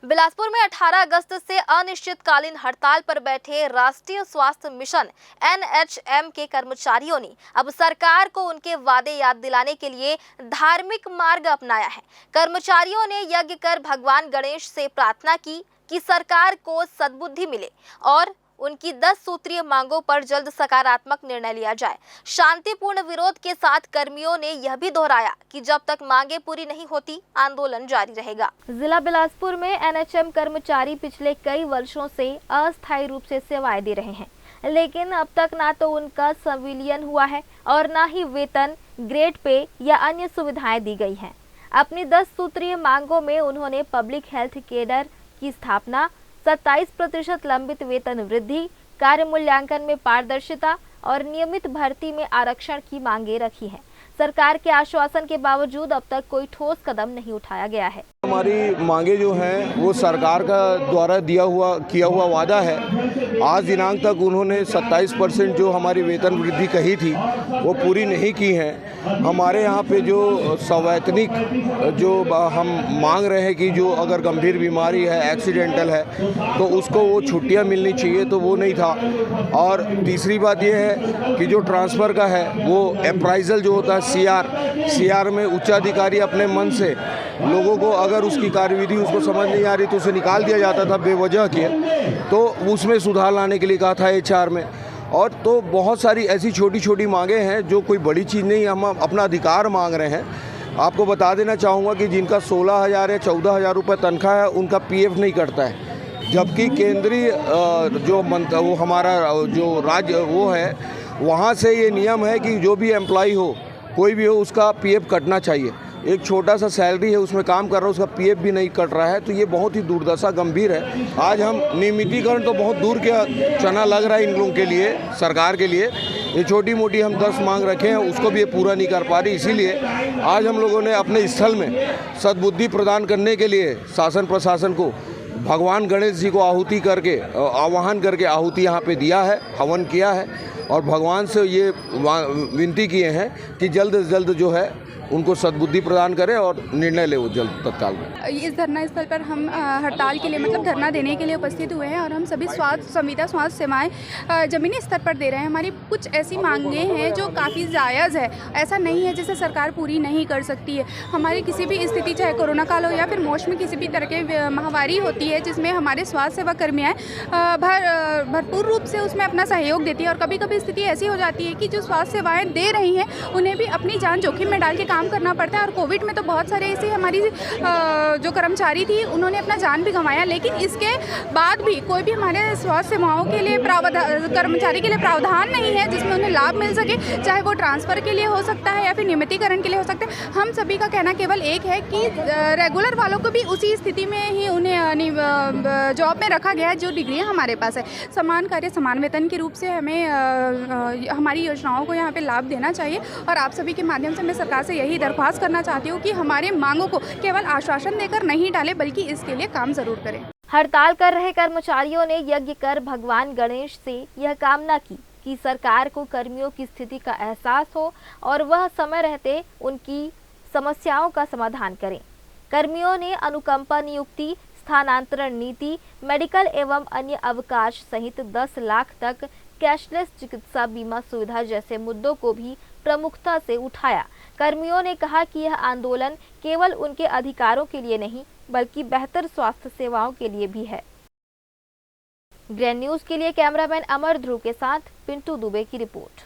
बिलासपुर में 18 अगस्त से अनिश्चितकालीन हड़ताल पर बैठे राष्ट्रीय स्वास्थ्य मिशन एनएचएम के कर्मचारियों ने अब सरकार को उनके वादे याद दिलाने के लिए धार्मिक मार्ग अपनाया है। कर्मचारियों ने यज्ञ कर भगवान गणेश से प्रार्थना की कि सरकार को सद्बुद्धि मिले और उनकी 10 सूत्रीय मांगों पर जल्द सकारात्मक निर्णय लिया जाए। शांतिपूर्ण विरोध के साथ कर्मियों ने यह भी दोहराया कि जब तक मांगे पूरी नहीं होती आंदोलन जारी रहेगा। जिला बिलासपुर में एनएचएम कर्मचारी पिछले कई वर्षों से अस्थायी रूप से सेवाएं दे रहे हैं, लेकिन अब तक ना तो उनका संविलियन हुआ है और न ही वेतन, ग्रेड पे या अन्य सुविधाएं दी गई हैं। अपनी 10 सूत्रीय मांगों में उन्होंने पब्लिक हेल्थ केडर की स्थापना, 27% लंबित वेतन वृद्धि, कार्य मूल्यांकन में पारदर्शिता और नियमित भर्ती में आरक्षण की मांगे रखी हैं। सरकार के आश्वासन के बावजूद अब तक कोई ठोस कदम नहीं उठाया गया है। हमारी मांगे जो हैं वो सरकार का द्वारा किया हुआ वादा है। आज दिनांक तक उन्होंने 27% जो हमारी वेतन वृद्धि कही थी वो पूरी नहीं की है। हमारे यहाँ पे जो संवैतनिक जो हम मांग रहे हैं कि जो अगर गंभीर बीमारी है, एक्सीडेंटल है, तो उसको वो छुट्टियाँ मिलनी चाहिए, तो वो नहीं था। और तीसरी बात ये है कि जो ट्रांसफ़र का है वो अप्राइजल जो होता है सीआर में उच्चाधिकारी अपने मन से लोगों को अगर उसकी कार्यविधि उसको समझ नहीं आ रही तो उसे निकाल दिया जाता था बेवजह के, तो उसमें सुधार लाने के लिए कहा था एचआर में। और तो बहुत सारी ऐसी छोटी छोटी मांगे हैं जो कोई बड़ी चीज़ नहीं, हम अपना अधिकार मांग रहे हैं। आपको बता देना चाहूँगा कि जिनका 16,000 या 14,000 रुपये तनख्वाह है उनका पीएफ नहीं कटता है, जबकि केंद्रीय वो हमारा जो राज्य वो है वहाँ से ये नियम है कि जो भी एम्प्लॉय हो, कोई भी हो, उसका पीएफ कटना चाहिए। एक छोटा सा सैलरी है उसमें काम कर रहा है, उसका पीएफ भी नहीं कट रहा है, तो ये बहुत ही दुर्दशा गंभीर है। आज हम नियमितीकरण तो बहुत दूर के चना लग रहा है इन लोगों के लिए, सरकार के लिए। ये छोटी मोटी हम 10 मांग रखे हैं उसको भी ये पूरा नहीं कर पा रही, इसीलिए आज हम लोगों ने अपने स्थल में सद्बुद्धि प्रदान करने के लिए शासन प्रशासन को भगवान गणेश जी को आहुति करके आवाहन करके आहुति यहाँ पे दिया है, हवन किया है और भगवान से ये विनती किए हैं कि जल्द से जल्द जो है उनको सद्बुद्धि प्रदान करें और निर्णय ले वो जल्द तत्काल में। इस धरना स्थल पर हम हड़ताल के लिए धरना देने के लिए उपस्थित हुए हैं और हम सभी स्वास्थ्य सेवाएं ज़मीनी स्तर पर दे रहे हैं। हमारी कुछ ऐसी मांगे हैं जो काफ़ी जायज़ है, ऐसा नहीं है जिसे सरकार पूरी नहीं कर सकती है। हमारी किसी भी स्थिति, चाहे कोरोना काल हो या फिर मौसमी किसी भी तरह के महामारी होती है जिसमें हमारे स्वास्थ्य सेवा कर्मियाँ भरपूर रूप से उसमें अपना सहयोग देती है और कभी कभी स्थिति ऐसी हो जाती है कि जो स्वास्थ्य सेवाएँ दे रही हैं उन्हें भी अपनी जान जोखिम में डाल के काम करना पड़ता है। और कोविड में तो बहुत सारे ऐसे हमारी जो कर्मचारी थी उन्होंने अपना जान भी गंवाया, लेकिन इसके बाद भी कोई भी हमारे स्वास्थ्य सेवाओं के लिए कर्मचारी के लिए प्रावधान नहीं है जिसमें उन्हें लाभ मिल सके, चाहे वो ट्रांसफ़र के लिए हो सकता है या फिर नियमितीकरण के लिए हो सकता है। हम सभी का कहना केवल एक है कि रेगुलर वालों को भी उसी स्थिति में ही उन्हें जॉब में रखा गया है जो डिग्रियाँ हमारे पास है। समान कार्य समान वेतन के रूप से हमें हमारी योजनाओं को यहाँ पर लाभ देना चाहिए और आप सभी के माध्यम से मैं सरकार से यही दरख्वास्त करना चाहती हूँ कि हमारे मांगों को केवल आश्वासन देकर नहीं टाले बल्कि इसके लिए काम जरूर करें। हड़ताल कर रहे कर्मचारियों ने यज्ञ कर भगवान गणेश से यह कामना की कि सरकार को कर्मियों की स्थिति का एहसास हो और वह समय रहते उनकी समस्याओं का समाधान करें। कर्मियों ने अनुकंपा नियुक्ति, स्थानांतरण नीति, मेडिकल एवं अन्य अवकाश सहित 10 लाख तक कैशलेस चिकित्सा बीमा सुविधा जैसे मुद्दों को भी प्रमुखता से उठाया। कर्मियों ने कहा कि यह आंदोलन केवल उनके अधिकारों के लिए नहीं बल्कि बेहतर स्वास्थ्य सेवाओं के लिए भी है। ग्रैंड न्यूज़ के लिए कैमरामैन अमर ध्रुव के साथ पिंटू दुबे की रिपोर्ट।